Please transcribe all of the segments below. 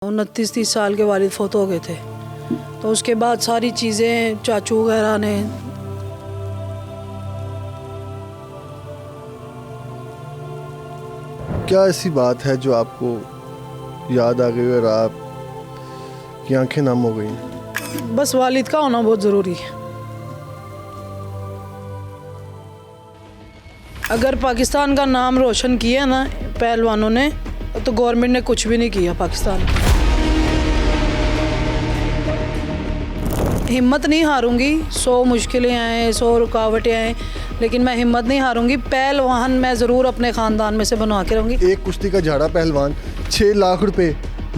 29-30 साल के वालिद फौत हो गए थे, तो उसके बाद सारी चीज़ें चाचू वगैरह ने क्या ऐसी बात है जो आपको याद आ गई और आपकी आंखें नम हो गई? बस वालिद का होना बहुत ज़रूरी है। अगर पाकिस्तान का नाम रोशन किया ना पहलवानों ने, तो गवर्नमेंट ने कुछ भी नहीं किया पाकिस्तान। हिम्मत नहीं हारूंगी, 100 मुश्किलें आएँ, 100 रुकावटें आएँ, लेकिन मैं हिम्मत नहीं हारूंगी। पहलवान मैं ज़रूर अपने ख़ानदान में से बनवा के रहूँगी। एक कुश्ती का झाड़ा पहलवान 6 लाख रुपए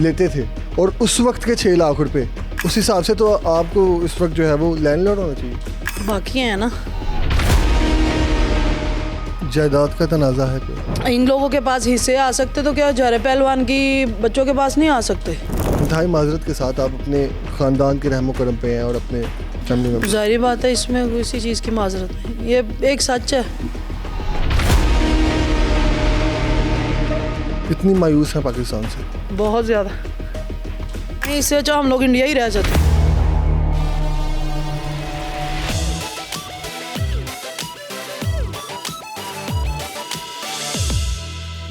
लेते थे, और उस वक्त के 6 लाख रुपए, उस हिसाब से तो आपको इस वक्त जो है वो लैंडलॉर्ड होना चाहिए। बाकी हैं ना, जायदाद का तनाज़ा है कोई? इन लोगों के पास हिस्से आ सकते तो क्या झारे पहलवान की बच्चों के पास नहीं आ सकते? इंतहाई माजरत के साथ आप अपने ख़ानदान के रहमो करम पे हैं और अपने फैमिली में। ज़ाहिर बात है, इसमें किसी चीज़ की माजरत नहीं, ये एक सच है। इतनी मायूस है पाकिस्तान से? बहुत ज़्यादा। इससे अच्छा हम लोग इंडिया ही रह जाते।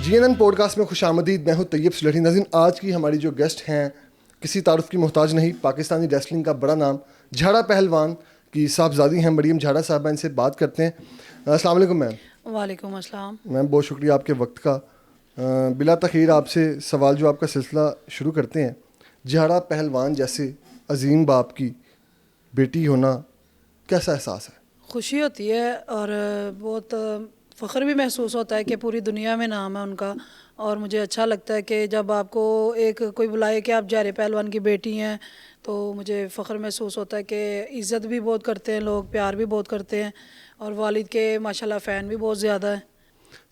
GNN पॉडकास्ट में खुशामदीद। मैं हूं तैयब सुलहरी। नाज़रीन, आज की हमारी जो गेस्ट हैं किसी तारुफ की मोहताज नहीं, पाकिस्तानी रेसलिंग का बड़ा नाम, झाड़ा पहलवान की साहबजादी हैं मरियम झाड़ा साहबा। इनसे बात करते हैं। अस्सलाम वालेकुम मैम। वालेकुम अस्सलाम। मैम बहुत शुक्रिया आपके वक्त का। बिला तखीर आपसे सवाल जो आपका सिलसिला शुरू करते हैं। झाड़ा पहलवान जैसे अजीम बाप की बेटी होना कैसा एहसास है? खुशी होती है और बहुत फ़ख्र भी महसूस होता है कि पूरी दुनिया में नाम है उनका। और मुझे अच्छा लगता है कि जब आपको एक कोई बुलाए कि आप झारे पहलवान की बेटी हैं, तो मुझे फ़ख्र महसूस होता है कि इज़्ज़त भी बहुत करते हैं लोग, प्यार भी बहुत करते हैं, और वालिद के माशाल्लाह फ़ैन भी बहुत ज़्यादा है।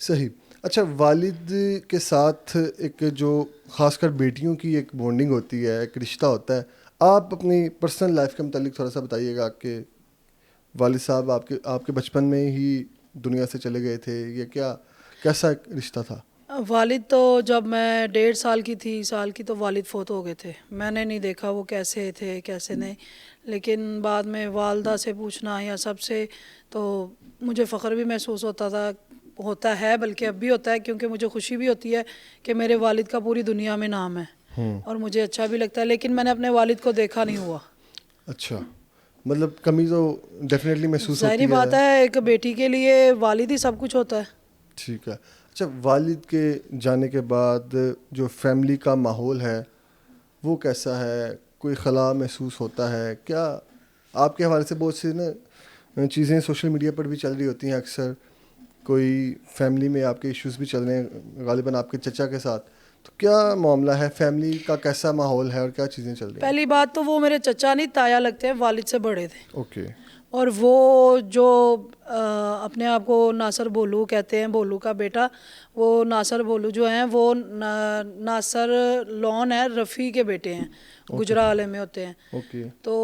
सही। अच्छा, वालिद के साथ एक जो ख़ासकर बेटियों की एक बॉन्डिंग होती है, एक रिश्ता होता है, आप अपनी पर्सनल लाइफ के मुतालिक थोड़ा सा बताइएगा कि वालिद साहब आपके बचपन में ही दुनिया से चले गए थे, या क्या कैसा एक रिश्ता था? वालिद तो जब मैं 1.5 साल की थी, साल की, तो वालिद फ़ौत हो गए थे। मैंने नहीं देखा वो कैसे थे कैसे नहीं, लेकिन बाद में वालदा से पूछना या सबसे, तो मुझे फ़ख्र भी महसूस होता है, बल्कि अब भी होता है, क्योंकि मुझे खुशी भी होती है कि मेरे वालिद का पूरी दुनिया में नाम है, और मुझे अच्छा भी लगता है। लेकिन मैंने अपने वालिद को देखा नहीं हुआ। अच्छा, मतलब कमी तो डेफिनेटली महसूस होती है। ज़ाहिर बात है, एक बेटी के लिए वालिद ही सब कुछ होता है। ठीक है। अच्छा, वालिद के जाने के बाद जो फैमिली का माहौल है वो कैसा है? कोई खला महसूस होता है क्या? आपके हवाले से बहुत सी ना चीज़ें सोशल मीडिया पर भी चल रही होती हैं अक्सर। कोई फैमिली में आपके इश्यूज़ भी चल रहे हैं, गालिबन आपके चचा के साथ। तो क्या मामला है, फैमिली का कैसा माहौल है और क्या चीज़ें चल रही हैं? पहली बात तो वो मेरे चचा नहीं, ताया लगते हैं, वालिद से बड़े थे। ओके। और वो जो अपने आप को नासर बोलू कहते हैं, बोलू का बेटा, वो नासर बोलू जो हैं वो नासर लॉन है, रफ़ी के बेटे हैं, गुजरावाले में होते हैं। ओके। तो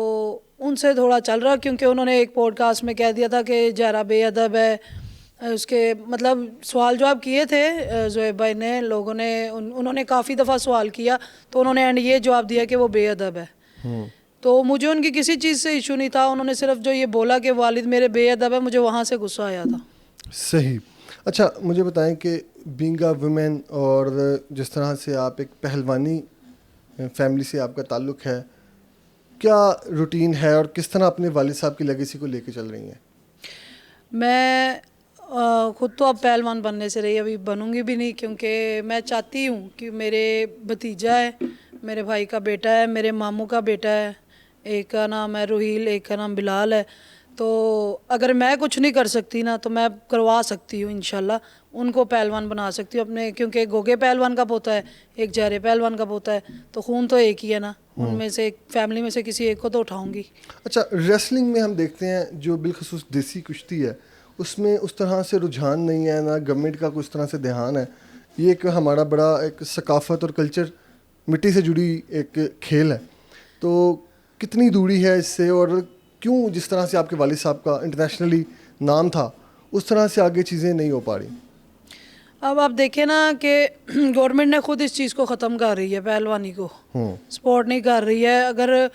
उनसे थोड़ा चल रहा, क्योंकि उन्होंने एक पॉडकास्ट में कह दिया था कि ज़ारा बेअदब है। उसके मतलब सवाल जवाब किए थे ज़ोएब भाई ने, लोगों ने उन्होंने काफ़ी दफ़ा सवाल किया, तो उन्होंने एंड ये जवाब दिया कि वो बेअदब है। तो मुझे उनकी किसी चीज़ से इशू नहीं था, उन्होंने सिर्फ जो ये बोला कि वालिद मेरे बेअदब है, मुझे वहाँ से गुस्सा आया था। सही। अच्छा, मुझे बताएं कि बीइंग अ वुमेन और जिस तरह से आप एक पहलवानी फैमिली से आपका ताल्लुक़ है, क्या रूटीन है और किस तरह अपने वालिद साहब की लेगेसी को लेके चल रही हैं? मैं ख़ुद तो अब पहलवान बनने से रही, अभी बनूंगी भी नहीं, क्योंकि मैं चाहती हूँ कि मेरे भतीजा है, मेरे भाई का बेटा है, मेरे मामू का बेटा है, एक का नाम है रूहील, एक का नाम बिलाल है। तो अगर मैं कुछ नहीं कर सकती ना, तो मैं करवा सकती हूँ इंशाल्लाह, उनको पहलवान बना सकती हूँ अपने, क्योंकि गोगे पहलवान का पोता है, एक झारे पहलवान का पोता है, तो खून तो एक ही है ना, उनमें से एक फैमिली में से किसी एक को तो उठाऊँगी। अच्छा, रेसलिंग में हम देखते हैं जो बिलखसूस देसी कुश्ती है, उसमें उस तरह से रुझान नहीं है, ना गवर्नमेंट का उस तरह से ध्यान है। ये एक हमारा बड़ा एक सकाफत और कल्चर, मिट्टी से जुड़ी एक खेल है। तो कितनी दूरी है इससे, और क्यों जिस तरह से आपके वालिद साहब का इंटरनेशनली नाम था, उस तरह से आगे चीज़ें नहीं हो पा रही? अब आप देखें ना कि गवर्नमेंट ने खुद इस चीज़ को ख़त्म कर रही है, पहलवानी को सपोर्ट नहीं कर रही है। अगर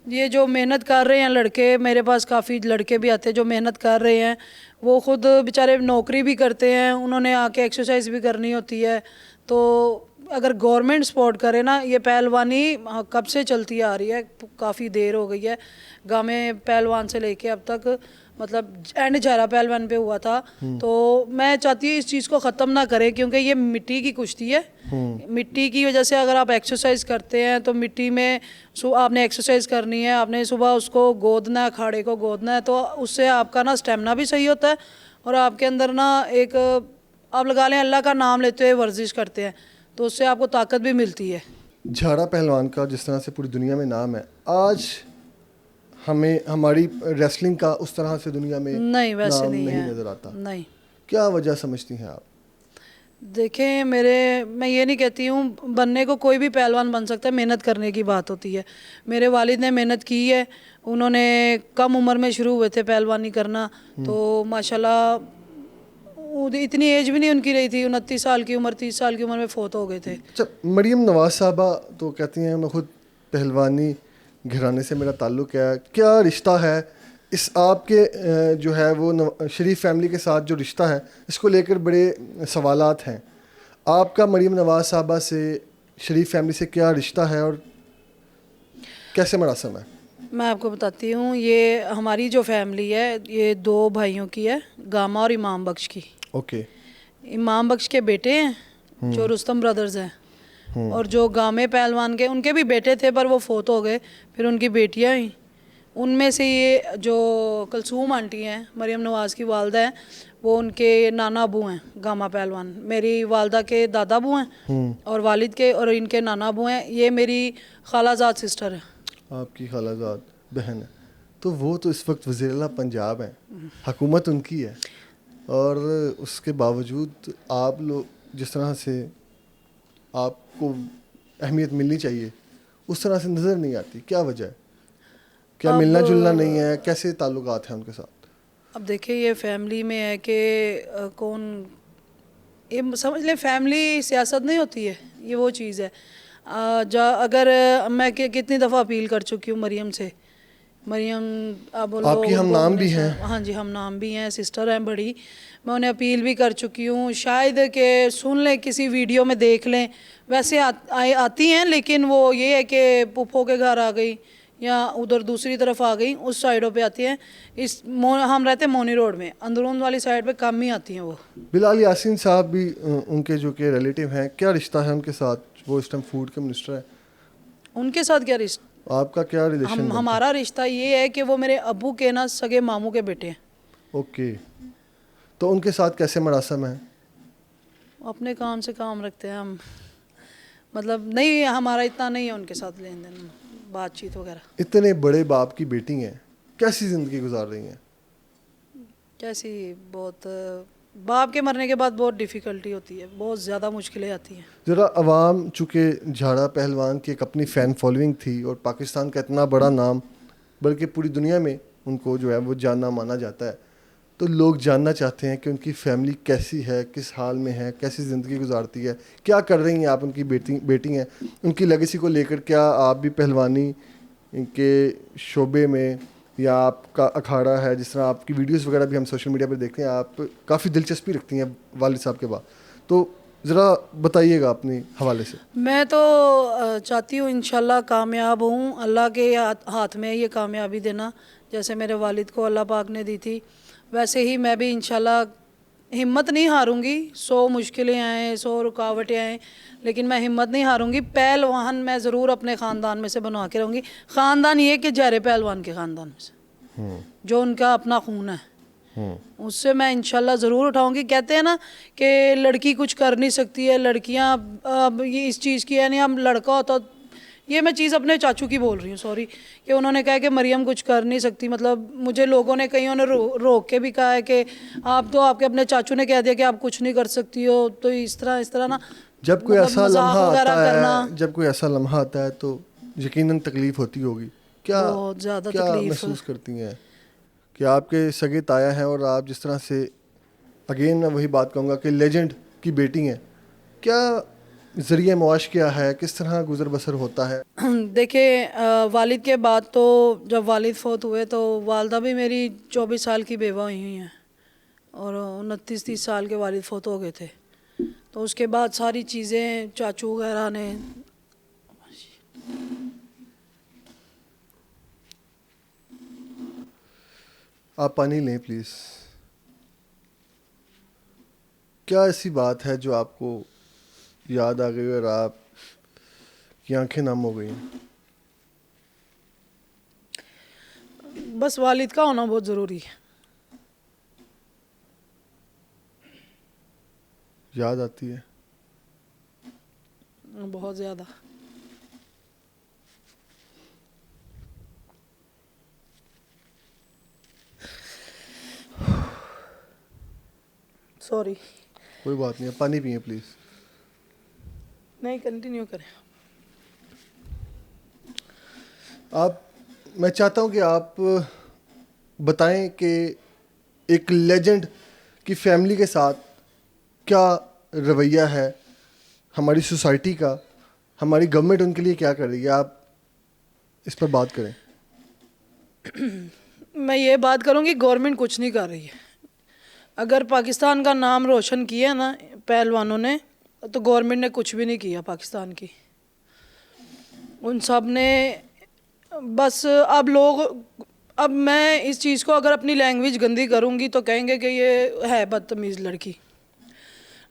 ये जो मेहनत कर रहे हैं लड़के, मेरे पास काफ़ी लड़के भी आते हैं जो मेहनत कर रहे हैं, वो खुद बेचारे नौकरी भी करते हैं, उन्होंने आके एक्सरसाइज भी करनी होती है। तो अगर गवर्नमेंट सपोर्ट करे ना, ये पहलवानी कब से चलती आ रही है, काफ़ी देर हो गई है। गाँव में पहलवान से लेके अब तक, मतलब एंड झारा पहलवान पे हुआ था। तो मैं चाहती हूँ इस चीज़ को ख़त्म ना करें, क्योंकि ये मिट्टी की कुश्ती है। मिट्टी की वजह से अगर आप एक्सरसाइज करते हैं तो मिट्टी में आपने एक्सरसाइज करनी है, आपने सुबह उसको गोदना है, अखाड़े को गोदना है, तो उससे आपका ना स्टेमिना भी सही होता है और आपके अंदर ना एक, आप लगा लें अल्लाह का नाम लेते हुए वर्जिश करते हैं तो उससे आपको ताकत भी मिलती है। झाड़ा पहलवान का जिस तरह से पूरी दुनिया में नाम है, आज हमें हमारी रेसलिंग का उस तरह से दुनिया में नहीं, वैसे नाम नहीं नहीं है, नज़र आता। नहीं। क्या वजह समझती हैं आप? देखें, मैं ये नहीं कहती हूँ बनने को कोई भी पहलवान बन सकता है, मेहनत करने की बात होती है। मेरे वालिद ने मेहनत की है, उन्होंने कम उम्र में शुरू हुए थे पहलवानी करना, तो माशाल्लाह इतनी एज भी नहीं उनकी रही थी, 29 साल की उम्र, 30 साल की उम्र में फोत हो गए थे। अच्छा, मरियम नवाज साहबा तो कहती हैं मैं खुद पहलवानी घराने से मेरा ताल्लुक़ है, क्या रिश्ता है इस आपके जो है वो शरीफ फैमिली के साथ जो रिश्ता है, इसको लेकर बड़े सवालात हैं। आपका मरियम नवाज साहबा से, शरीफ फैमिली से क्या रिश्ता है और कैसे मरासम है? मैं आपको बताती हूँ, ये हमारी जो फैमिली है ये 2 भाइयों की है, गामा और इमाम बख्श की। ओके। इमाम बख्श के बेटे हैं जो रुस्तम ब्रदर्स हैं, और जो गामे पहलवान के, उनके भी बेटे थे पर वो फोत हो गए, फिर उनकी बेटियां हुई। उनमें से ये जो कलसूम आंटी हैं, मरियम नवाज़ की वालदा हैं, वो उनके नाना अबू हैं गामा पहलवान। मेरी वालदा के दादा अबू हैं और वालिद के, और इनके नाना अबू हैं। ये मेरी खालाजाद सिस्टर है। आपकी खालाजाद बहन है, तो वो तो इस वक्त वज़ीर-ए-आला पंजाब हैं, हुकूमत उनकी है, और उसके बावजूद आप लोग जिस तरह से आपको अहमियत मिलनी चाहिए उस तरह से नज़र नहीं आती, क्या वजह है? क्या मिलना जुलना नहीं है? कैसे ताल्लुकात हैं उनके साथ? अब देखिए, ये फैमिली में है कि कौन, ये समझ लें फैमिली सियासत नहीं होती है, ये वो चीज़ है। अगर मैं कितनी दफ़ा अपील कर चुकी हूँ मरियम से, मरियम आप बोलो, आपकी हम नाम भी हैं। हाँ जी, हम नाम भी हैं, सिस्टर हैं बड़ी। मैं उन्हें अपील भी कर चुकी हूँ, शायद कि सुन लें, किसी वीडियो में देख लें। वैसे आती हैं, लेकिन वो ये है कि पुप्पो के घर आ गई या उधर दूसरी तरफ आ गई, उस साइडों पे आती हैं। हम रहते हैं मोनी रोड में, अंदरून वाली साइड पे कम ही आती हैं वो। बिलाल यासीन साहब भी उनके जो कि रिलेटिव हैं, क्या रिश्ता है उनके साथ? वो इस टाइम फूड के मिनिस्टर हैं। उनके साथ क्या रिश्ता? आपका क्या रिलेशन? हमारा रिश्ता ये है कि वो मेरे अब्बू के ना सगे मामू के बेटे हैं। ओके, तो उनके साथ कैसे मरासम है? अपने काम से काम रखते हैं हम, मतलब नहीं, हमारा इतना नहीं है उनके साथ लेन देन, बातचीत वगैरह। इतने बड़े बाप की बेटी हैं, कैसी ज़िंदगी गुजार रही हैं? कैसी, बहुत, बाप के मरने के बाद बहुत डिफ़िकल्टी होती है, बहुत ज़्यादा मुश्किलें आती हैं। ज़रा अवाम, चूँकि झाड़ा पहलवान की एक अपनी फ़ैन फॉलोइंग थी और पाकिस्तान का इतना बड़ा नाम, बल्कि पूरी दुनिया में उनको जो है वो जानना माना जाता है, तो लोग जानना चाहते हैं कि उनकी फ़ैमिली कैसी है, किस हाल में है, कैसी ज़िंदगी गुजारती है, क्या कर रही हैं आप? उनकी बेटी हैं, उनकी लेगेसी को लेकर क्या आप भी पहलवानी के शोबे में, या आपका अखाड़ा है, जिस तरह आपकी वीडियोस वगैरह भी हम सोशल मीडिया पर देखते हैं, आप काफ़ी दिलचस्पी रखती हैं वालिद साहब के बाद, तो ज़रा बताइएगा अपने हवाले से। मैं तो चाहती हूँ इंशाल्लाह कामयाब हूँ, अल्लाह के हाथ में ये कामयाबी देना, जैसे मेरे वालिद को अल्लाह पाक ने दी थी, वैसे ही मैं भी इंशाल्लाह हिम्मत नहीं हारूंगी। 100 मुश्किलें आएँ, 100 रुकावटें आएँ, लेकिन मैं हिम्मत नहीं हारूंगी। पहलवान मैं ज़रूर अपने ख़ानदान में से बनवा के रहूँगी। ख़ानदान ये कि जहरे पहलवान के ख़ानदान में से, जो उनका अपना खून है, उससे मैं इंशाल्लाह ज़रूर उठाऊंगी। कहते हैं ना कि लड़की कुछ कर नहीं सकती है, लड़कियां अब ये इस चीज़ की है नहीं, हम लड़का होता, ये मैं चीज़ अपने चाचू की बोल रही हूँ, सॉरी, कि उन्होंने कहा कि मरियम कुछ कर नहीं सकती। मतलब मुझे लोगों ने, कईयों ने रोक के भी कहा है कि आप तो, आपके अपने चाचू ने कह दिया कि आप कुछ नहीं कर सकती हो, तो इस तरह ना, जब कोई मतलब ऐसा लम्हा वगैरह आता करना, है, जब कोई ऐसा लम्हा आता है तो यकीनन तकलीफ़ होती होगी। क्या बहुत ज़्यादा क्या तकलीफ। महसूस करती हैं कि आपके सगे ताया हैं और आप जिस तरह से, अगेन मैं वही बात कहूँगा कि लेजेंड की बेटी हैं, क्या ज़रिए मुआश क्या है, किस तरह गुजर बसर होता है? देखिए वालिद के बाद तो जब वालिद फौत हुए तो वालदा भी मेरी 24 साल की बेवा हुई हैं और 29-30 साल के वालिद फौत हो गए थे। तो उसके बाद सारी चीज़ें चाचू वगैरह ने, आप पानी लें प्लीज़। क्या ऐसी बात है जो आपको याद आ गई और आप की आंखें नम हो गई हैं? बस वालिद का होना बहुत ज़रूरी है। याद आती है? बहुत ज़्यादा। सॉरी। कोई बात नहीं, आप पानी पिए प्लीज़। नहीं, कंटिन्यू करें। मैं चाहता हूं कि आप बताएं कि एक लेजेंड की फैमिली के साथ क्या रवैया है हमारी सोसाइटी का, हमारी गवर्नमेंट उनके लिए क्या कर रही है, आप इस पर बात करें। मैं ये बात करूँगी, गवर्नमेंट कुछ नहीं कर रही है। अगर पाकिस्तान का नाम रोशन किया ना पहलवानों ने, तो गवर्नमेंट ने कुछ भी नहीं किया पाकिस्तान की। उन सब ने बस अब मैं इस चीज़ को अगर अपनी लैंग्वेज गंदी करूँगी तो कहेंगे कि ये है बदतमीज़ लड़की।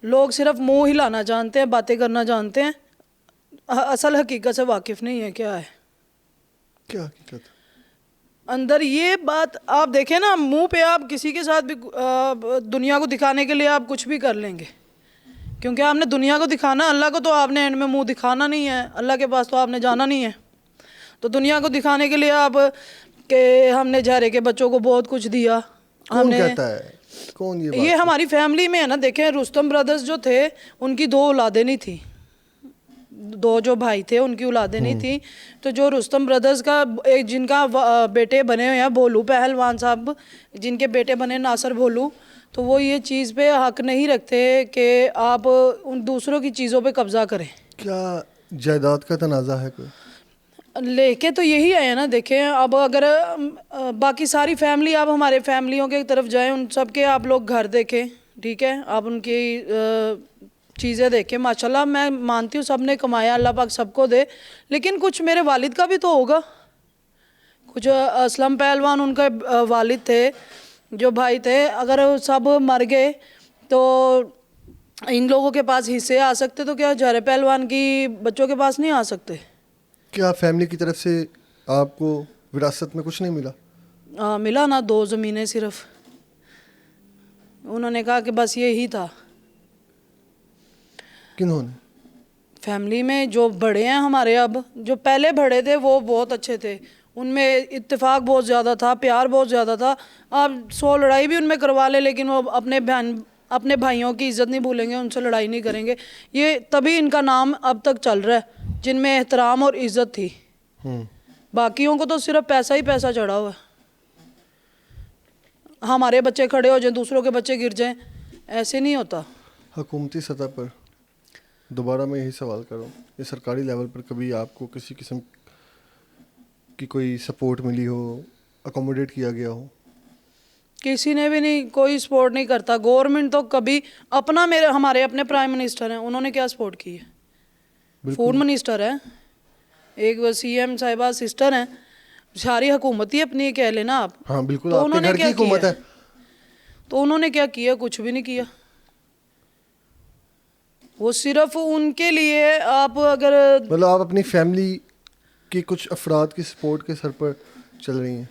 लोग सिर्फ मुंह हिलाना जानते हैं, बातें करना जानते हैं, असल हकीकत से वाकिफ़ नहीं है क्या है। क्या हकीकत? अंदर ये बात आप देखें ना, मुंह पे आप किसी के साथ भी दुनिया को दिखाने के लिए आप कुछ भी कर लेंगे, क्योंकि आपने दुनिया को दिखाना, अल्लाह को तो आपने एंड में मुंह दिखाना नहीं है, अल्लाह के पास तो आपने जाना नहीं है। तो दुनिया को दिखाने के लिए आप के हमने जहरे के बच्चों को बहुत कुछ दिया। कौन कहता है? कौन ये बात? ये हमारी फैमिली में है ना। देखें, रुस्तम ब्रदर्स जो थे उनकी 2 औलादें नहीं थी, 2 जो भाई थे उनकी औलादें नहीं थी। तो जो रुस्तम ब्रदर्स का एक जिनका बेटे बने हुए हैं भोलू पहलवान साहब, जिनके बेटे बने नासर भोलू, तो वो ये चीज़ पे हक नहीं रखते कि आप उन दूसरों की चीज़ों पे कब्ज़ा करें। क्या जायदाद का तनाज़ा है कोई? लेके तो यही आए हैं ना। देखें, अब अगर बाकी सारी फैमिली, आप हमारे फैमिलियों के तरफ जाएं, उन सब के आप लोग घर देखें, ठीक है, आप उनकी चीज़ें देखें। माशाल्लाह मैं मानती हूँ सब ने कमाया, अल्लाह पाक सबको दे, लेकिन कुछ मेरे वालिद का भी तो होगा। कुछ असलम पहलवान उनके वालिद थे, जो भाई थे, अगर सब मर गए तो इन लोगों के पास हिस्से आ सकते, तो क्या जहरे पहलवान की बच्चों के पास नहीं आ सकते? क्या फैमिली की तरफ से आपको विरासत में कुछ नहीं मिला? मिला ना, 2 ज़मीनें सिर्फ। उन्होंने कहा कि बस ये ही था। किन्होंने? फैमिली में जो बड़े हैं हमारे, अब जो पहले बड़े थे वो बहुत अच्छे थे, उनमें इत्तेफाक बहुत ज़्यादा था, प्यार बहुत ज़्यादा था। आप 100 लड़ाई भी उनमें करवा ले, लेकिन वो अपने भाइयों की इज़्ज़त नहीं भूलेंगे, उनसे लड़ाई नहीं करेंगे। ये तभी इनका नाम अब तक चल रहा है, जिनमें एहतराम और इज़्ज़त थी। बाकियों को तो सिर्फ पैसा ही पैसा चढ़ा हुआ है। हमारे बच्चे खड़े हो जाएं, दूसरों के बच्चे गिर जाएं, ऐसे नहीं होता। हुकूमती सतह पर दोबारा मैं यही सवाल करूँ, ये सरकारी लेवल पर कभी आपको किसी किस्म की कोई सपोर्ट मिली हो, अकोमोडेट किया गया हो? किसी ने भी नहीं, कोई सपोर्ट नहीं करता। गवर्नमेंट तो कभी अपना, हमारे अपने प्राइम मिनिस्टर हैं, उन्होंने क्या सपोर्ट की है? फूड मिनिस्टर है, एक CM साहिबा सिस्टर हैं, सारी हुकूमत ही अपनी कह लेना आप। हाँ बिल्कुल, तो आपके उन्होंने घर की क्या हुकूमत किया? है। तो उन्होंने क्या किया? कुछ भी नहीं किया। वो सिर्फ उनके लिए, आप अगर मतलब आप अपनी फैमिली के कुछ अफराद की सपोर्ट के सर पर चल रही हैं?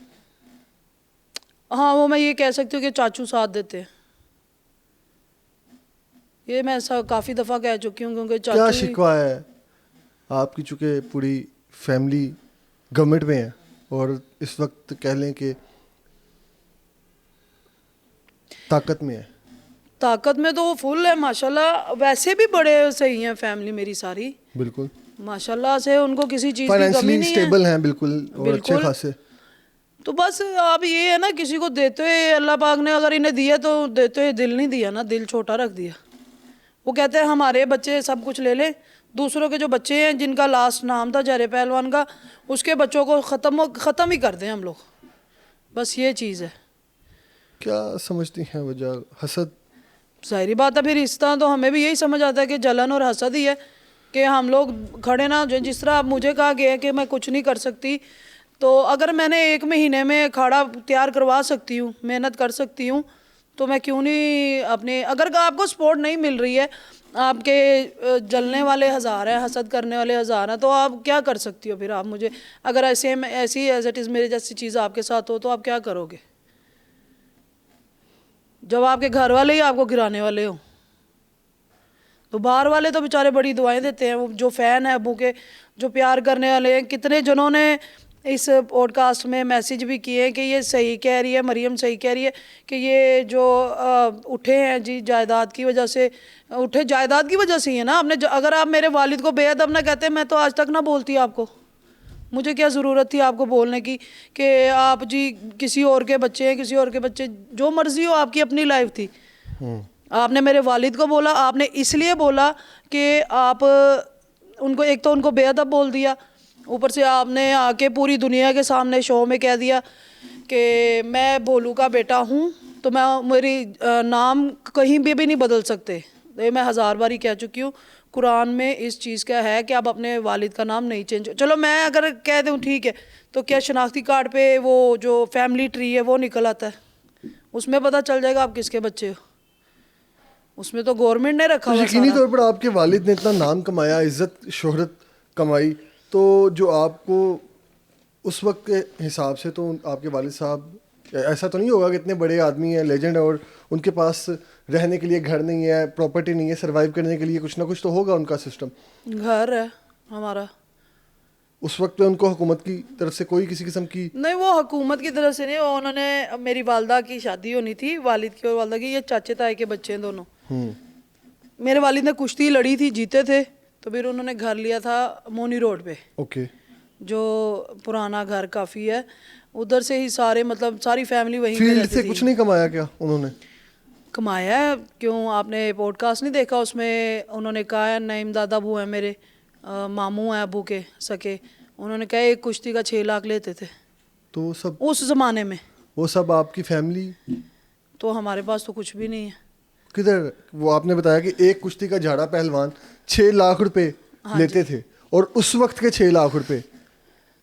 हाँ, वो मैं ये कह सकती हूँ कि चाचू साथ देते हैं। ये मैं ऐसा काफ़ी दफ़ा कह चुकी हूँ, क्योंकि क्या चाचू शिकवा है आपकी, चूँकि पूरी फैमिली गवर्नमेंट में है और इस वक्त कह लें कि ताकत में है? ताकत में तो वो फुल है माशाल्लाह। वैसे भी बड़े सही हैं फैमिली मेरी सारी, बिल्कुल माशाल्लाह से, उनको किसी चीज़ की कमी फाइनेंशियली नहीं है। स्टेबल हैं बिल्कुल, और अच्छे बिल्कुल। खासे। तो बस आप ये है ना, किसी को देते हुए अल्लाह पाक ने अगर इन्हें दिया तो देते हुए दिल नहीं दिया ना, दिल छोटा रख दिया। वो कहते हैं हमारे बच्चे सब कुछ ले लें, दूसरों के जो बच्चे हैं जिनका लास्ट नाम था जहरे पहलवान का, उसके बच्चों को ख़त्म ही कर दें हम लोग। बस ये चीज़ है। क्या समझती हैं वजह? हसद? ज़ाहिरी बात है, फिर रिश्ता तो हमें भी यही समझ आता है कि जलन और हसद ही है कि हम लोग खड़े ना, जिस तरह अब मुझे कहा गया है कि मैं कुछ नहीं कर सकती, तो अगर मैंने 1 महीने में अखाड़ा तैयार करवा सकती हूँ, मेहनत कर सकती हूँ, तो मैं क्यों नहीं अपने, अगर आपको सपोर्ट नहीं मिल रही है, आपके जलने वाले हज़ार हैं, हसद करने वाले हज़ार हैं, तो आप क्या कर सकती हो फिर? आप मुझे अगर ऐसी एज इट इज़ मेरे जैसी चीज़ आपके साथ हो तो आप क्या करोगे जब आपके घर वाले ही आपको गिराने वाले हो? तो बाहर वाले तो बेचारे बड़ी दुआएं देते हैं, वो जो फ़ैन है अबू के, जो प्यार करने वाले हैं, कितने जनों ने इस पॉडकास्ट में मैसेज भी किए कि ये सही कह रही है, मरियम सही कह रही है कि ये जो उठे हैं जी जायदाद की वजह से, उठे जायदाद की वजह से ही है ना। आपने अगर आप मेरे वालिद को बेअदब ना कहते, मैं तो आज तक ना बोलती आपको। मुझे क्या ज़रूरत थी आपको बोलने की कि आप जी किसी और के बच्चे हैं, किसी और के बच्चे, जो मर्ज़ी हो, आपकी अपनी लाइफ थी। आपने मेरे वालिद को बोला, आपने इसलिए बोला कि आप उनको, एक तो उनको बेअदब बोल दिया, ऊपर से आपने आके पूरी दुनिया के सामने शो में कह दिया कि मैं भोलू का बेटा हूँ, तो मैं मेरी नाम कहीं भी नहीं बदल सकते। ये मैं 1000 बार ही कह चुकी हूँ। कुरान में इस चीज़ का है कि आप अपने वालिद का नाम नहीं चेंज, चलो मैं अगर कह दूँ ठीक है, तो क्या शनाख्ती कार्ड पे वो जो फैमिली ट्री है वो निकल आता है? उसमें पता चल जाएगा आप किसके बच्चे हो। उसमें तो गवर्नमेंट ने रखा तो हुआ यकीनी सारा। तौर पर आपके वालिद ने इतना नाम कमाया, इज्जत शोहरत कमाई, तो जो आपको उस वक्त के हिसाब से तो आपके वालिद साहब, ऐसा तो नहीं होगा कि इतने बड़े आदमी हैं, लेजेंड है, और उनके पास रहने के लिए घर नहीं है, प्रॉपर्टी नहीं है, सर्वाइव करने के लिए कुछ ना कुछ तो होगा उनका सिस्टम। घर है हमारा। उस वक्त पे उनको हुकूमत की तरफ से कोई किसी किस्म की? नहीं, वो हुकूमत की तरफ से नहीं, वो उन्होंने, मेरी वालदा की शादी होनी थी, वालिद की और वालदा की, ये चाचे ताए के बच्चे हैं दोनों। मेरे वालिद ने कुश्ती लड़ी थी, जीते थे, तो फिर उन्होंने घर लिया था मोनी रोड पे। ओके। जो पुराना घर काफ़ी है, उधर से ही सारे, मतलब सारी फैमिली वहीं पे फील्ड रहती से थी। कुछ नहीं कमाया क्या उन्होंने? कमाया है, क्यों आपने पॉडकास्ट नहीं देखा? उसमें उन्होंने कहा है, नईम दादा अबू है मेरे, मामू हैं अबू के सके, उन्होंने कहा एक कुश्ती का 6 लाख लेते थे तो सब, उस ज़माने में। वो सब आपकी फैमिली? तो हमारे पास तो कुछ भी नहीं है। किधर? वो आपने बताया कि एक कुश्ती का झाड़ा पहलवान 6 लाख रुपए लेते थे, और उस वक्त के 6 लाख रुपए,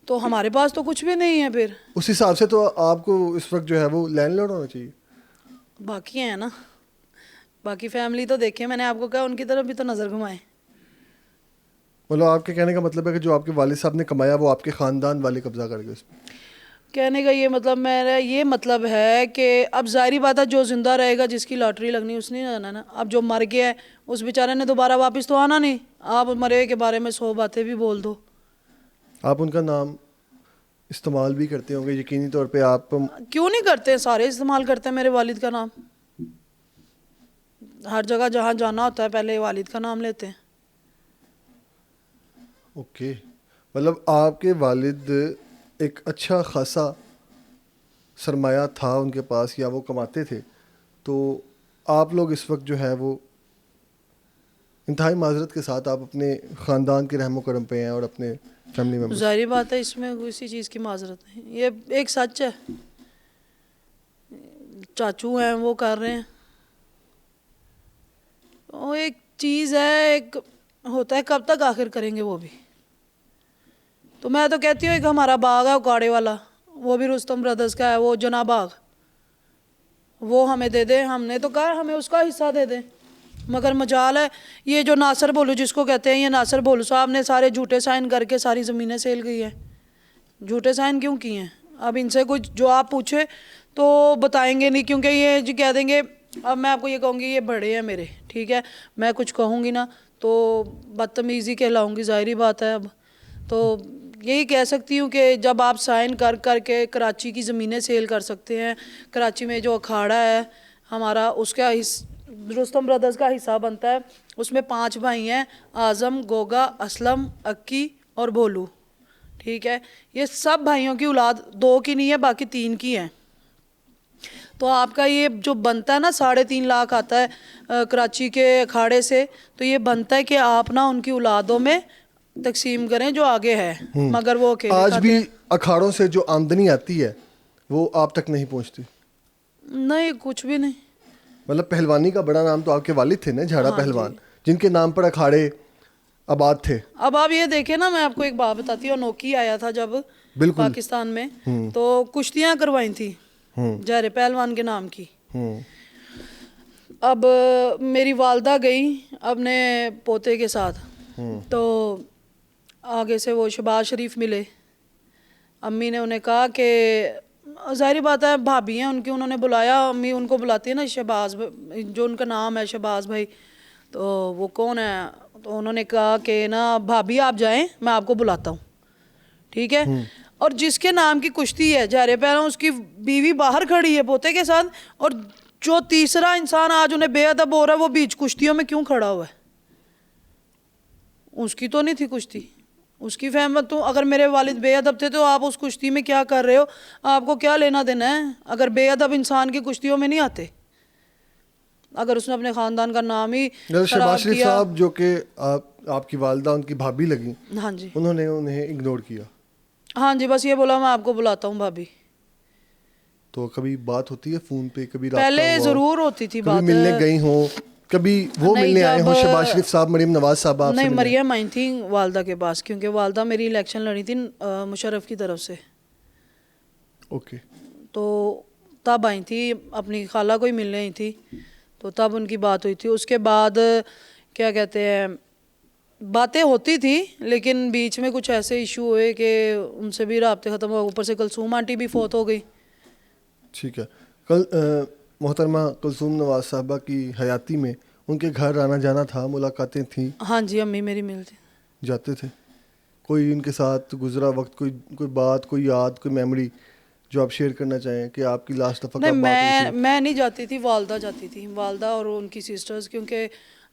तो हमारे पास तो कुछ भी नहीं है। फिर उस हिसाब से तो आपको इस वक्त जो है वो लैंडलॉर्ड होना चाहिए। बाकी हैं ना, बाकी फैमिली तो देखे मैंने, आपको कहा उनकी तरफ भी तो नज़र घुमाए। मतलब आपके कहने का मतलब है कि जो आपके वालिद साहब ने कमाया वो आपके ख़ानदान वाले कब्जा कर गए उस पर? कहने का ये मतलब, मेरा ये मतलब है कि अब ज़ाहिरी बात है, जो ज़िंदा रहेगा, जिसकी लॉटरी लगनी उसने जाना ना। अब जो मर गया है उस बेचारे ने दोबारा वापस तो आना नहीं। आप मरे के बारे में 100 बातें भी बोल दो। आप उनका नाम इस्तेमाल भी करते होंगे यकीनी तौर पे आप? क्यों नहीं करते, सारे इस्तेमाल करते हैं मेरे वालिद का नाम। हर जगह जहाँ जाना होता है पहले वालिद का नाम लेते हैं। ओके, मतलब आपके वालिद एक अच्छा खासा सरमाया था उनके पास, या वो कमाते थे, तो आप लोग इस वक्त जो है वो इंतहाई माजरत के साथ आप अपने ख़ानदान के रहमो करम पे हैं और अपने फैमिली मेम्बर्स। ज़ाहिर बात है, इसमें किसी चीज़ की माजरत नहीं, ये एक सच है। चाचू हैं वो कर रहे हैं, वो एक चीज़ है, एक होता है, कब तक आखिर करेंगे वो भी। तो मैं तो कहती हूँ एक हमारा बाग है उकाड़े वाला, वो भी रुस्तम ब्रदर्स का है, वो जना बाग, वो हमें दे दे। हमने तो कहा हमें उसका हिस्सा दे दे, मगर मजाल है ये जो नासिर भोलू जिसको कहते हैं, ये नासिर भोलू साहब ने सारे झूठे साइन करके सारी ज़मीनें सेल गई हैं। झूठे साइन क्यों किए हैं? अब इनसे कुछ जो आप पूछे तो बताएंगे नहीं, क्योंकि ये जी कह देंगे। अब मैं आपको ये कहूँगी, ये बड़े हैं मेरे, ठीक है, मैं कुछ कहूँगी ना तो बदतमीज़ी कहलाऊँगी, ज़ाहिरी बात है। अब तो यही कह सकती हूँ कि जब आप साइन कर करके कराची की ज़मीनें सेल कर सकते हैं, कराची में जो अखाड़ा है हमारा, उसका रुस्तम ब्रदर्स का हिस्सा बनता है, उसमें 5 भाई हैं, आज़म, गोगा, असलम, अक्की और भोलू, ठीक है। ये सब भाइयों की औलाद 2 की नहीं है, बाकी 3 की हैं। तो आपका ये जो बनता है ना 3.5 लाख आता है कराची के अखाड़े से, तो ये बनता है कि आप ना उनकी औलादों में तकसीम करें जो आगे है, मगर वो अकेले आज खाते भी हैं। अखाड़ों से जो आमदनी आती है वो आप तक नहीं पहुंचती? नहीं, कुछ भी नहीं। मतलब पहलवानी का बड़ा नाम तो आपके वालिद थे ना, झाड़ा हाँ पहलवान, जी। जिनके नाम पर अखाड़े आबाद थे। अब आप ये देखें ना, मैं आपको एक बात बताती हूँ। नोकी आया था जब बिल्कुल। पाकिस्तान में, तो कुश्तियाँ करवाई थी जहरे पहलवान के नाम की। हम्म। अब मेरी वालदा गई अपने पोते के साथ, तो आगे से वो शहबाज शरीफ मिले। अम्मी ने उन्हें कहा कि ज़ाहिर बात है भाभी हैं उनकी, उन्होंने बुलाया, अम्मी उनको बुलाती है ना शहबाज, जो उनका नाम है शहबाज भाई, तो वो कौन है, तो उन्होंने कहा कि ना भाभी आप जाएं, मैं आपको बुलाता हूँ, ठीक है। और जिसके नाम की कुश्ती है जहरे पहलवान, उसकी बीवी बाहर खड़ी है पोते के साथ, और जो तीसरा इंसान आज उन्हें बेअदब हो रहा है वो बीच कुश्तियों में क्यों खड़ा हुआ है? उसकी तो नहीं थी कुश्ती, उसकी फहमत। तो अगर मेरे वालिद बेअदब थे तो आप उस कुश्ती में क्या कर रहे हो? आपको क्या लेना देना है अगर बेअदब इंसान की कुश्तियों में नहीं आते? अगर उसने अपने ख़ानदान का नाम ही शहबाज खराब शरीफ किया। साहब जो कि आपकी वालदा उनकी भाभी लगी, हाँ जी, उन्होंने उन्हें इग्नोर किया, हाँ जी, बस ये बोला मैं आपको बुलाता हूँ भाभी। तो कभी बात होती है फ़ोन पे, कभी राब्ता पहले हुआ हो, ज़रूर होती थी कभी बात। मिलने गई हो, कभी वो नहीं, मिलने आए जब हो शहबाज शरीफ साहब, मरीम नवाज साहब आपसे नहीं, मिले? मरियम आई थी वालदा के पास, क्योंकि वालदा मेरी इलेक्शन लड़ी थी मुशर्रफ की तरफ से, ओके। तो तब आई थी, अपनी खाला को ही मिलने आई थी, तो तब उनकी बात हुई थी। उसके बाद क्या कहते हैं, बातें होती थी, लेकिन बीच में कुछ ऐसे इशू हुए कि उनसे भी राब्ते ख़त्म हुए। ऊपर से कलसूम आंटी भी फोत हो गई। ठीक है। कल मोहतरमा कुलसूम नवाज साहबा की हयाती में उनके घर आना जाना था, मुलाकातें थी, हाँ जी, अम्मी मेरी मिलती। जाते थे? कोई उनके साथ गुजरा वक्त, कोई कोई बात, कोई याद, कोई मेमोरी जो आप शेयर करना चाहें कि आपकी लास्ट दफ़ा नहीं, कब बात हुई थी? मैं नहीं जाती थी, वालदा जाती थी, वालदा और उनकी सिस्टर्स, क्योंकि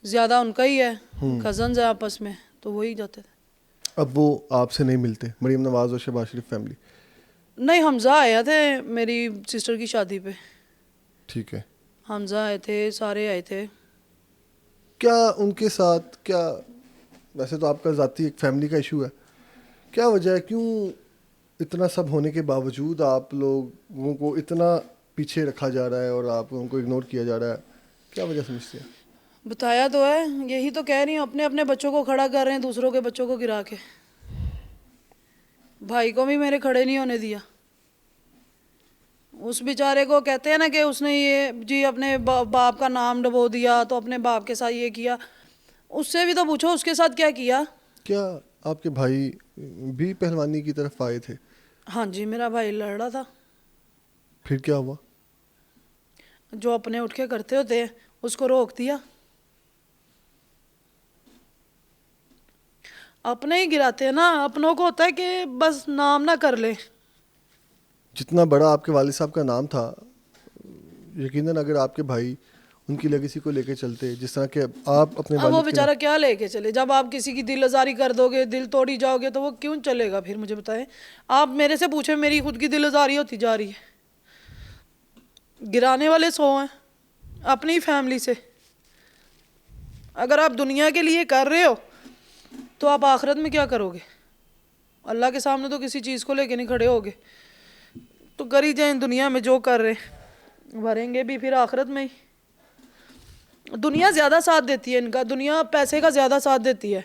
ज़्यादा उनका ही है, कज़न्स है आपस में, तो वही जाते थे। अब वो आपसे नहीं मिलते, मरीम नवाज और शहबाज शरीफ फैमिली? नहीं, हमज़ा आया थे मेरी सिस्टर की शादी पे, ठीक है। हमज़ा आए थे, सारे आए थे। क्या उनके साथ क्या, वैसे तो आपका ज़ाती एक फैमिली का इशू है, क्या वजह है, क्यों इतना सब होने के बावजूद आप लोगों को इतना पीछे रखा जा रहा है और आप उनको इग्नोर किया जा रहा है? क्या वजह समझते हैं? बताया तो है, यही तो कह रही हूँ, अपने अपने बच्चों को खड़ा कर रहे हैं दूसरों के बच्चों को गिरा के। भाई को भी मेरे खड़े नहीं होने दिया। उस बेचारे को कहते हैं ना कि उसने ये जी अपने बाप का नाम डबो दिया, तो अपने बाप के साथ ये किया। उससे भी तो पूछो उसके साथ क्या किया। क्या आपके भाई भी पहलवानी की तरफ आए थे? हाँ जी, मेरा भाई लड़ रहा था। फिर क्या हुआ? जो अपने उठ के करते होते हैं उसको रोक दिया। अपने ही गिराते हैं ना, अपनों को होता है कि बस नाम ना कर ले। जितना बड़ा आपके वालिद साहब का नाम था, यकीनन अगर आपके भाई उनकी लेगेसी को लेके चलते, जिस तरह के आप अपने अब वो वालिद के बेचारा क्या लेके चले? जब आप किसी की दिल आज़ारी कर दोगे, दिल तोड़ी जाओगे, तो वो क्यों चलेगा फिर? मुझे बताएं। आप मेरे से पूछे, मेरी खुद की दिल आज़ारी होती जा रही है। गिराने वाले 100 हैं अपनी फैमिली से। अगर आप दुनिया के लिए कर रहे हो तो आप आखिरत में क्या करोगे? अल्लाह के सामने तो किसी चीज़ को लेके नहीं खड़े होगे। तो कर ही जाए दुनिया में जो कर रहे, भरेंगे भी फिर आखिरत में ही। दुनिया ज़्यादा साथ देती है इनका, दुनिया पैसे का ज़्यादा साथ देती है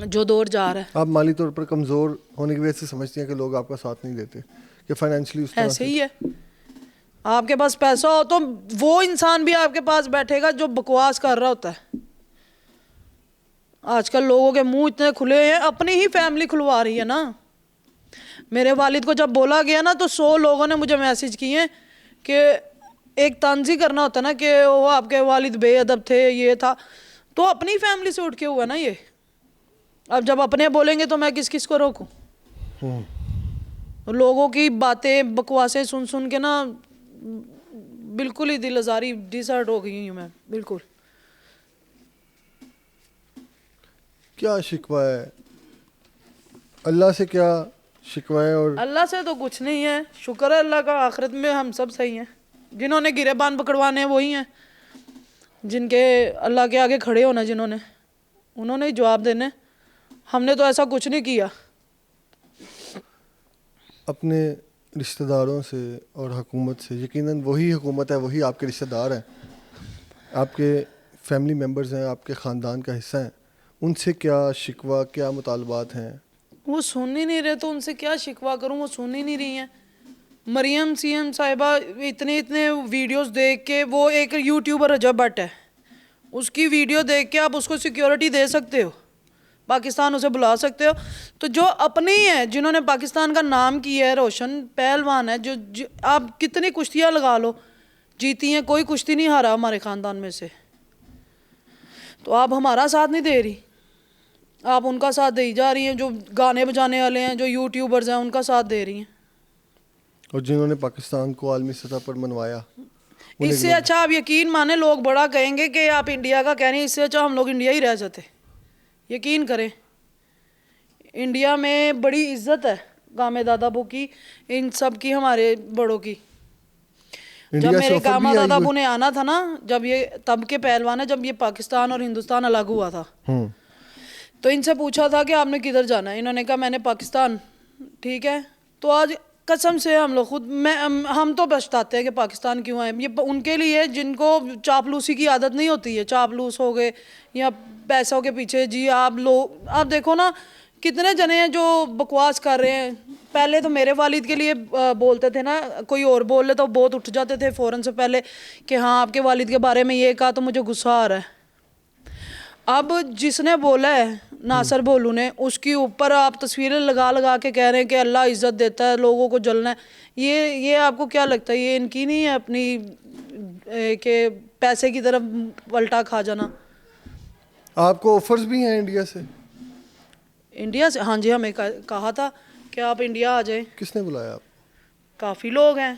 जो दौर जा रहा है। आप माली तौर पर कमज़ोर होने की वजह से समझती हैं कि लोग आपका साथ नहीं देते, कि फाइनेंशियली उस तरह ऐसे से? ही है। आपके पास पैसा हो तो वो इंसान भी आपके पास बैठेगा जो बकवास कर रहा होता है। आजकल लोगों के मुंह इतने खुले हैं, अपनी ही फैमिली खुलवा रही है ना। मेरे वालिद को जब बोला गया ना, तो 100 लोगों ने मुझे मैसेज किए कि एक तंजी करना होता ना कि वो आपके वालिद बेअदब थे, ये था। तो अपनी फैमिली से उठ के हुआ ना ये। अब जब अपने बोलेंगे तो मैं किस किस को रोकूं? लोगों की बातें बकवासें सुन सुन के ना बिल्कुल ही दिल आज़ारी, डिसर्ट हो गई हूँ मैं बिल्कुल। क्या शिकवा है अल्लाह से? क्या शिकवा है? और अल्लाह से तो कुछ नहीं है, शुक्र है अल्लाह का, आखिरत में हम सब सही हैं। जिन्होंने गिरेबान पकड़वाने हैं वही हैं, जिनके अल्लाह के आगे खड़े होना जिन्होंने, उन्होंने ही जवाब देने। हमने तो ऐसा कुछ नहीं किया। अपने रिश्तेदारों से और हुकूमत से, यकीनन वही हुकूमत है, वही आपके रिश्तेदार हैं, आपके फैमिली मेम्बर्स हैं, आपके ख़ानदान का हिस्सा हैं, उनसे क्या शिकवा, क्या मुतालबात हैं? वो सुन ही नहीं रहे तो उनसे क्या शिकवा करूं, वो सुन ही नहीं रही हैं। मरियम सीएम साहिबा इतने इतने वीडियोस देख के, वो एक यूट्यूबर रजब भट्ट है, उसकी वीडियो देख के आप उसको सिक्योरिटी दे सकते हो, पाकिस्तान उसे बुला सकते हो। तो जो अपने ही हैं, जिन्होंने पाकिस्तान का नाम किया है, रोशन पहलवान है, जो आप कितनी कुश्तियाँ लगा लो, जीती हैं, कोई कुश्ती नहीं हारा हमारे ख़ानदान में से। तो आप हमारा साथ नहीं दे रही, आप उनका साथ दे जा रही हैं, जो गाने बजाने वाले हैं, जो यूट्यूबर्स हैं, उनका साथ दे रही हैं। और जिन्होंने पाकिस्तान को आलमी सतह पर मनवाया, इससे अच्छा आप यकीन माने, लोग बड़ा कहेंगे कि आप इंडिया का कह रहे हैं, इससे अच्छा हम लोग इंडिया ही रह जाते। यकीन करें, इंडिया में बड़ी इज्जत है गामे दादाबू की, इन सब की, हमारे बड़ों की। जब मेरे गामा दादाबू ने आना था ना, जब ये तब के पहलवान है, जब ये पाकिस्तान और हिंदुस्तान अलग हुआ था, तो इनसे पूछा था कि आपने किधर जाना है, इन्होंने कहा मैंने पाकिस्तान। ठीक है, तो आज कसम से हम लोग खुद हम तो पछताते हैं कि पाकिस्तान क्यों आए। ये उनके लिए जिनको चापलूसी की आदत नहीं होती है, चापलूस हो गए या पैसों के पीछे, जी आप लोग, आप देखो ना कितने जने हैं जो बकवास कर रहे हैं। पहले तो मेरे वालिद के लिए बोलते थे ना, कोई और बोल ले तो बहुत उठ जाते थे फ़ौरन से पहले कि हाँ आपके वालिद के बारे में ये कहा तो मुझे गुस्सा आ रहा है। अब जिसने बोला है नासर भोलू ने, उसके ऊपर आप तस्वीरें लगा लगा के कह रहे हैं कि अल्लाह इज़्ज़त देता है, लोगों को जलना है। ये आपको क्या लगता है, ये इनकी नहीं है अपनी के पैसे की तरफ पलटा खा जाना? आपको ऑफर्स भी हैं इंडिया से? इंडिया से? हाँ जी, हमें कहा था कि आप इंडिया आ जाए। किसने बुलाया आप? काफ़ी लोग हैं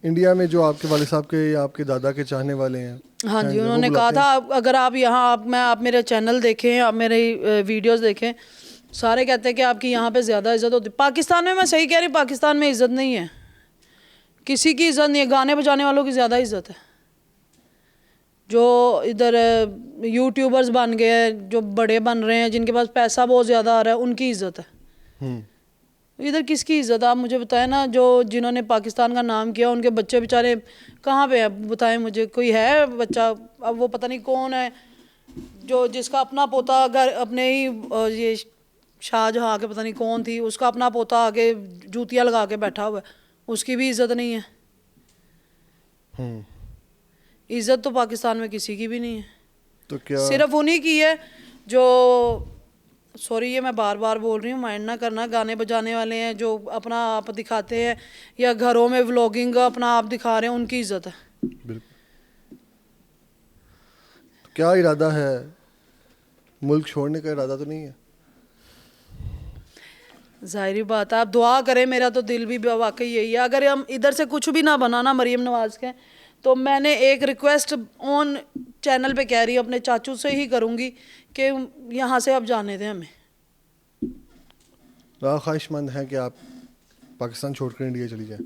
इंडिया में जो आपके वाले साहब के या आपके दादा के चाहने वाले हैं। हाँ जी, उन्होंने कहा था अगर आप यहाँ आप मेरे चैनल देखें, आप मेरे वीडियोस देखें, सारे कहते हैं कि आपकी यहाँ पे ज़्यादा इज़्ज़त होती। पाकिस्तान में, मैं सही कह रही, पाकिस्तान में इज़्ज़त नहीं है, किसी की इज़्ज़त नहीं है, गाने बजाने वालों की ज़्यादा इज़्ज़त है। जो इधर यूट्यूबर्स बन गए हैं, जो बड़े बन रहे हैं, जिनके पास पैसा बहुत ज़्यादा आ रहा है, उनकी इज़्ज़त है। इधर किसकी इज़्ज़त? आप मुझे बताएं ना, जो जिन्होंने पाकिस्तान का नाम किया, उनके बच्चे बेचारे कहाँ पे हैं? बताएं मुझे, कोई है बच्चा? अब वो पता नहीं कौन है, जो जिसका अपना पोता अगर अपने ही ये शाहजहाँ के पता नहीं कौन थी, उसका अपना पोता आके जूतियाँ लगा के बैठा हुआ है, उसकी भी इज़्ज़त नहीं है। इज़्ज़त तो पाकिस्तान में किसी की भी नहीं है। तो क्या सिर्फ उन्हीं की है जो, सॉरी ये मैं बार बार बोल रही हूँ, माइंड ना करना, गाने बजाने वाले हैं, जो अपना आप दिखाते हैं या घरों में व्लॉगिंग अपना आप दिखा रहे हैं, उनकी इज्जत है। बिल्कुल। तो क्या इरादा है? मुल्क छोड़ने का इरादा तो नहीं है? जाहिर बात है, आप दुआ करें, मेरा तो दिल भी वाकई यही है। अगर हम इधर से कुछ भी ना बनाना मरीम नवाज के, तो मैंने एक रिक्वेस्ट ऑन चैनल पे कह रही हूँ, अपने चाचू से ही करूँगी कि यहाँ से आप जाने दें हमें। आप ख्वाहिशमंद हैं कि आप पाकिस्तान छोड़कर इंडिया चली जाएं?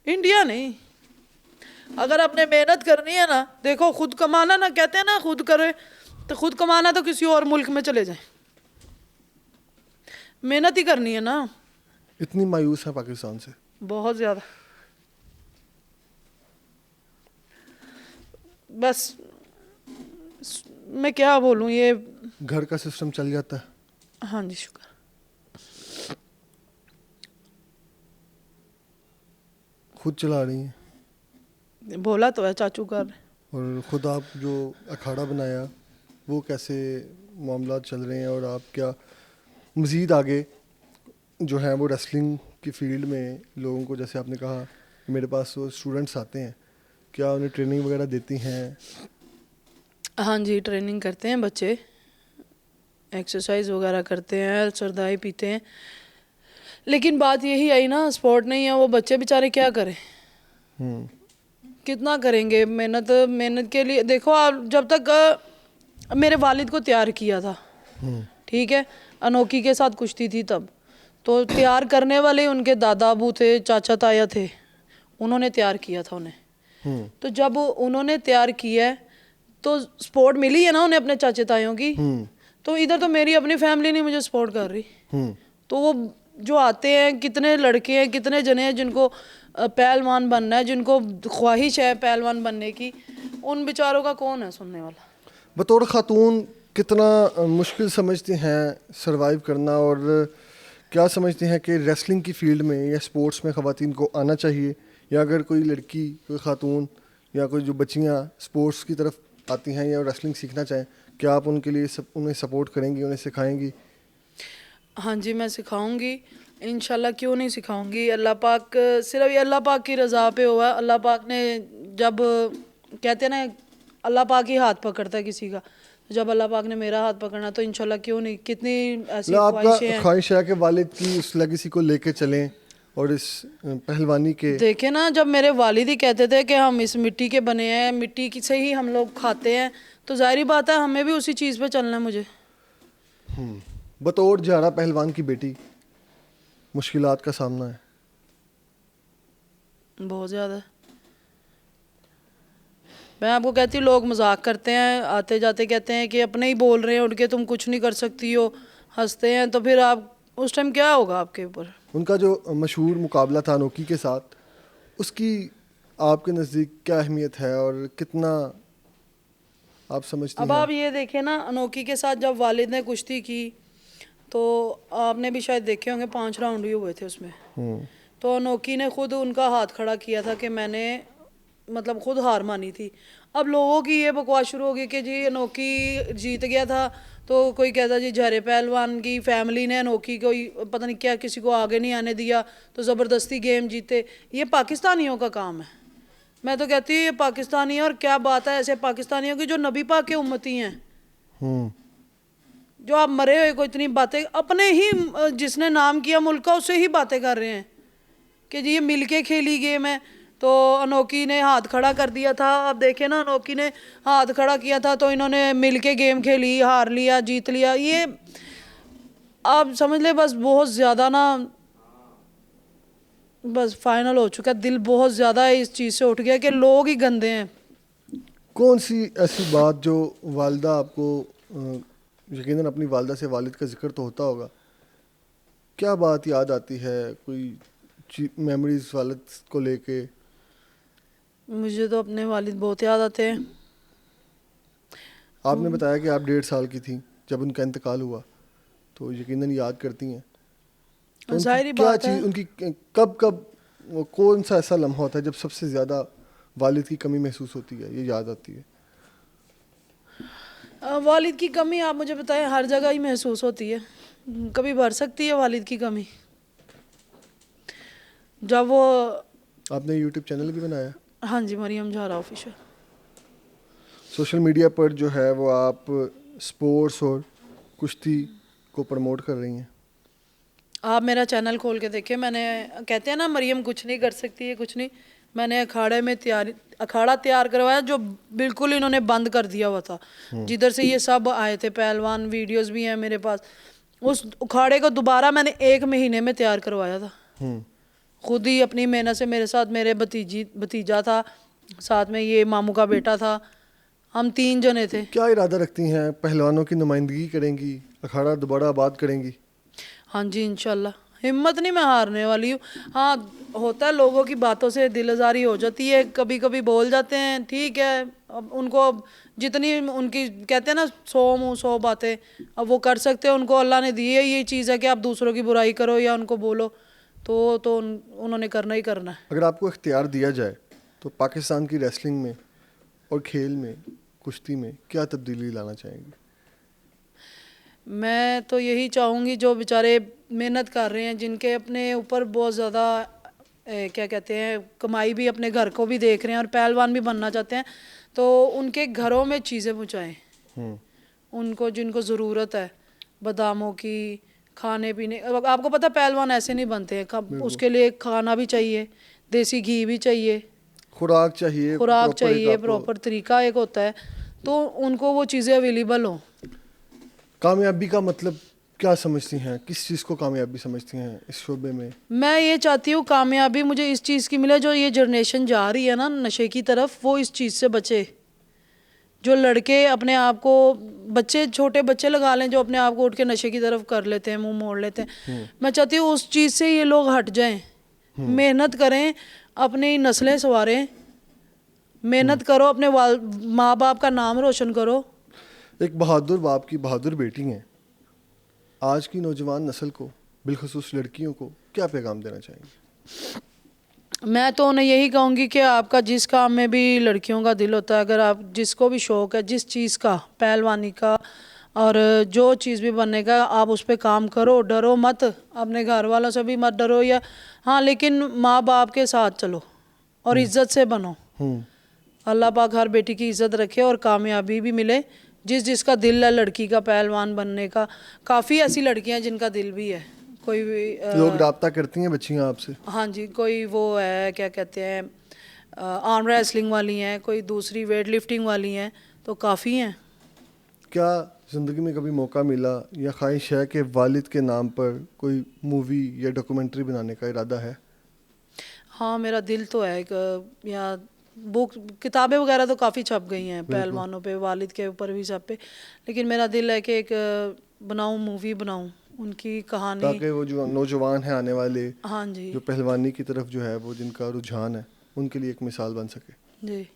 इंडिया नहीं, अगर आपने मेहनत करनी है ना, देखो खुद कमाना ना, कहते हैं ना खुद करे, तो खुद कमाना तो किसी और मुल्क में चले जाएं, मेहनत ही करनी है ना। इतनी मायूस है पाकिस्तान से? बहुत ज़्यादा। बस मैं क्या बोलूँ, ये घर का सिस्टम चल जाता है? हाँ जी, शुक्र। खुद चला रही हैं? बोला तो है चाचू कर। और ख़ुद आप जो अखाड़ा बनाया, वो कैसे मामला चल रहे हैं? और आप क्या मज़ीद आगे जो है वो रेसलिंग की फील्ड में लोगों को, जैसे आपने कहा मेरे पास वो स्टूडेंट्स आते हैं, क्या उन्हें ट्रेनिंग वगैरह देती हैं? हाँ जी, ट्रेनिंग करते हैं बच्चे, एक्सरसाइज वगैरह करते हैं, सरदाई पीते हैं। लेकिन बात यही आई ना, स्पोर्ट नहीं है, वो बच्चे बेचारे क्या करें, कितना करेंगे मेहनत के लिए। देखो आप, जब तक मेरे वालिद को तैयार किया था, ठीक है, अनोखी के साथ कुश्ती थी तब, तो तैयार करने वाले उनके दादा अबू थे, चाचा ताया थे, उन्होंने तैयार किया था उन्हें। तो जब उन्होंने तैयार किया है तो सपोर्ट मिली है ना उन्हें अपने चाचे ताइयों की, तो इधर तो मेरी अपनी फैमिली नहीं मुझे सपोर्ट कर रही। तो वो जो आते हैं, कितने लड़के हैं, कितने जने हैं जिनको पहलवान बनना है, जिनको ख्वाहिश है पहलवान बनने की, उन बेचारों का कौन है सुनने वाला। बतौर खातून कितना मुश्किल समझती हैं सरवाइव करना, और क्या समझती हैं कि रेसलिंग की फील्ड में या स्पोर्ट्स में ख़वातीन को आना चाहिए, या अगर कोई लड़की, कोई खातून या कोई जो बच्चियां स्पोर्ट्स की तरफ आती हैं या रेसलिंग सीखना चाहें, क्या आप उनके लिए उन्हें सपोर्ट करेंगी, उन्हें सिखाएंगी? हाँ जी, मैं सिखाऊंगी इंशाल्लाह, क्यों नहीं सिखाऊंगी। अल्लाह पाक, सिर्फ ये अल्लाह पाक की रज़ा पे हुआ। अल्लाह पाक ने जब कहते हैं ना अल्लाह पाक ही हाथ पकड़ता है किसी का, जब अल्लाह पाक ने मेरा हाथ पकड़ना तो इंशाल्लाह क्यों नहीं। कितनी ऐसी ख्वाहिशें आपका हैं। ख्वाहिश है कि वालिद की उस लेगेसी को लेके चलें और इस पहलवानी के। देखे ना, जब मेरे वालिद ही कहते थे कि हम इस मिट्टी के बने हैं, मिट्टी की से ही हम लोग खाते हैं, तो जाहिर बात है हमें भी उसी चीज़ पे चलना है मुझे। बतौर जारा पहलवान की बेटी मुश्किलात का सामना है? बहुत ज़्यादा। मैं आपको कहती हूँ, लोग मजाक करते हैं, आते जाते कहते हैं कि अपने ही बोल रहे हैं उठ के, तुम कुछ नहीं कर सकती हो, हंसते हैं, तो फिर आप उस टाइम क्या होगा आपके ऊपर। उनका जो मशहूर मुकाबला था अनोखी के साथ, उसकी आपके नज़दीक क्या अहमियत है और कितना आप समझती अब हैं? आप ये देखें ना, अनोखी के साथ जब वालिद ने कुश्ती की तो आपने भी शायद देखे होंगे 5 राउंड ही हुए थे उसमें। तो अनोखी ने खुद उनका हाथ खड़ा किया था कि मैंने मतलब खुद हार मानी थी। अब लोगों की ये बकवास शुरू होगी कि जी अनोखी जीत गया था, तो कोई कहता जी जहरे पहलवान की फैमिली ने अनोखी कोई पता नहीं क्या किसी को आगे नहीं आने दिया तो ज़बरदस्ती गेम जीते। ये पाकिस्तानियों का काम है। मैं तो कहती हूँ ये पाकिस्तानी है, और क्या बात है ऐसे पाकिस्तानियों की जो नबी पाक के उम्मती हैं, जो आप मरे हुए को इतनी बातें, अपने ही जिसने नाम किया मुल्क का उससे ही बातें कर रहे हैं कि जी ये मिलके खेली गेम है। तो अनोखी ने हाथ खड़ा कर दिया था, आप देखें ना, अनोखी ने हाथ खड़ा किया था तो इन्होंने मिलके गेम खेली, हार लिया जीत लिया। ये आप समझ ले बस बहुत ज़्यादा ना, बस फाइनल हो चुका है। दिल बहुत ज़्यादा इस चीज़ से उठ गया कि लोग ही गंदे हैं। कौन सी ऐसी बात जो वालिदा आपको, यकीनन अपनी वालिदा से वालिद का जिक्र तो होता होगा, क्या बात याद आती है, कोई मेमोरीज वालिद को लेके? मुझे तो अपने वालिद बहुत याद आते हैं। आपने बताया कि आप 1.5 साल की थी जब उनका इंतकाल हुआ, तो यकीनन याद करती हैं। तो उनकी जाहिर क्या बात है। चीज़, उनकी कब वो कौन सा ऐसा लम्हा होता है जब सबसे ज़्यादा वालिद की कमी महसूस होती है, ये याद आती है? वालिद की कमी आप मुझे बताएं, हर जगह ही महसूस होती है। कभी बढ़ सकती है वालिद की कमी। जब वो, आपने यूट्यूब चैनल भी बनाया, हाँ जी, मरियम झारा ऑफिशियल। सोशल मीडिया पर जो है वो आप स्पोर्ट्स और कुश्ती को प्रमोट कर रही हैं। आप मेरा चैनल खोल के देखें, मैंने, कहते हैं ना मरियम कुछ नहीं कर सकती है, कुछ नहीं, मैंने अखाड़ा तैयार करवाया जो बिल्कुल इन्होंने बंद कर दिया हुआ था, जिधर से ये सब आए थे पहलवान, वीडियोस भी हैं मेरे पास। उस अखाड़े को दोबारा मैंने 1 महीने में तैयार करवाया था, खुद ही अपनी मेहनत से। मेरे साथ मेरे भतीजा था, साथ में ये मामू का बेटा था, हम 3 जने थे। क्या इरादा रखती हैं, पहलवानों की नुमाइंदगी करेंगी, अखाड़ा दोबारा आबाद करेंगी? हाँ जी, इंशाल्लाह। हिम्मत नहीं मैं हारने वाली हूँ। हाँ, होता है लोगों की बातों से दिल आज़ारी हो जाती है, कभी कभी बोल जाते हैं, ठीक है। अब उनको जितनी उनकी कहते हैं ना 100 मुँह 100 बातें, अब वो कर सकते हैं, उनको अल्लाह ने दी है ये चीज़ है कि आप दूसरों की बुराई करो या उनको बोलो, तो उन्होंने करना ही करना है। अगर आपको इख्तियार दिया जाए तो पाकिस्तान की रेसलिंग में और खेल में, कुश्ती में क्या तब्दीली लाना चाहेंगी? मैं तो यही चाहूँगी, जो बेचारे मेहनत कर रहे हैं, जिनके अपने ऊपर बहुत ज़्यादा क्या कहते हैं कमाई भी, अपने घर को भी देख रहे हैं और पहलवान भी बनना चाहते हैं, तो उनके घरों में चीज़ें पहुँचाएँ उनको जिनको ज़रूरत है, बादामों की, खाने पीने। अब आपको पता पहलवान ऐसे नहीं बनते हैं, उसके लिए खाना भी चाहिए, देसी घी भी चाहिए, खुराक चाहिए, खुराक proper एक चाहिए, आपको प्रॉपर तरीका एक होता है, तो उनको वो चीज़ें अवेलेबल हो। कामयाबी का मतलब क्या समझती हैं, किस चीज़ को कामयाबी समझती हैं इस शोबे में? मैं ये चाहती हूँ कामयाबी मुझे इस चीज़ की मिले, जो ये जनरेशन जा रही है ना नशे की तरफ, वो इस चीज़ से बचे। जो लड़के अपने आप को, बच्चे, छोटे बच्चे लगा लें जो अपने आप को उठ के नशे की तरफ कर लेते हैं, मुंह मोड़ लेते हैं, मैं चाहती हूँ उस चीज़ से ये लोग हट जाएं, मेहनत करें, अपनी नस्लें संवारें, मेहनत करो, अपने माँ बाप का नाम रोशन करो। एक बहादुर बाप की बहादुर बेटी हैं, आज की नौजवान नस्ल को, बिलखुसूस लड़कियों को क्या पैगाम देना चाहेंगे? मैं तो उन्हें यही कहूँगी कि आपका जिस काम में भी लड़कियों का दिल होता है, अगर आप जिसको भी शौक़ है जिस चीज़ का, पहलवानी का और जो चीज़ भी बनने का, आप उस पर काम करो, डरो मत, अपने घर वालों से भी मत डरो, या हाँ लेकिन माँ बाप के साथ चलो और इज़्ज़त से बनो। अल्लाह पाक हर बेटी की इज़्ज़त रखे और कामयाबी भी मिले। जिस जिसका दिल है लड़की का पहलवान बनने का, काफ़ी ऐसी लड़कियां जिनका दिल भी है, कोई भी लोग राब्ता करती हैं बच्चियां आपसे? हाँ जी, कोई वो है क्या कहते हैं, आर्म रेसलिंग वाली हैं, कोई दूसरी वेट लिफ्टिंग वाली हैं, तो काफ़ी हैं। क्या ज़िंदगी में कभी मौका मिला या ख्वाहिश है कि वालिद के नाम पर कोई मूवी या डॉक्यूमेंट्री बनाने का इरादा है? हाँ मेरा दिल तो है एक, या बुक किताबें वगैरह तो काफ़ी छप गई हैं पहलवानों पे, वालिद के ऊपर भी सब पे, लेकिन मेरा दिल है कि एक बनाऊं, मूवी बनाऊं उनकी कहानी, ताकि वो जो नौजवान हैं आने वाले, हाँ जी जो पहलवानी की तरफ जो है वो जिनका रुझान है, उनके लिए एक मिसाल बन सके। जी।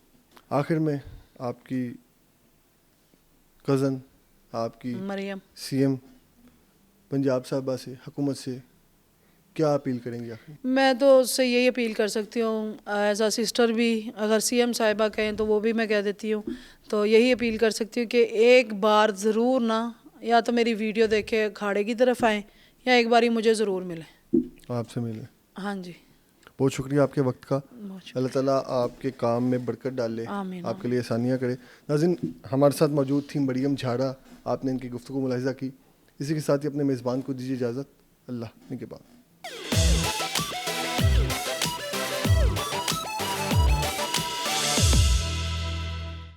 आखिर में आपकी कज़न, आपकी मरियम, सीएम पंजाब साहबा से, हुकूमत से क्या अपील करेंगे आखिर? मैं तो उससे यही अपील कर सकती हूँ एज अ सिस्टर भी, अगर सीएम साहिबा कहें तो वो भी मैं कह देती हूँ, तो यही अपील कर सकती हूँ कि एक बार ज़रूर ना, या तो मेरी वीडियो देखे अखाड़े की तरफ आएँ, या एक बारी मुझे ज़रूर मिले, आपसे मिले। हाँ जी। बहुत शुक्रिया आपके वक्त का। बहुत शुक्रिया। अल्लाह ताला आपके काम में बरकत डाले, आमीन, आपके लिए आसानियाँ करे। नाज़रीन, हमारे साथ मौजूद थी मरियम झाड़ा, आपने इनकी गुफ्तगू मुलाहिज़ा की। इसी के साथ ही अपने मेज़बान को दीजिए इजाज़त। अल्लाह के बाद।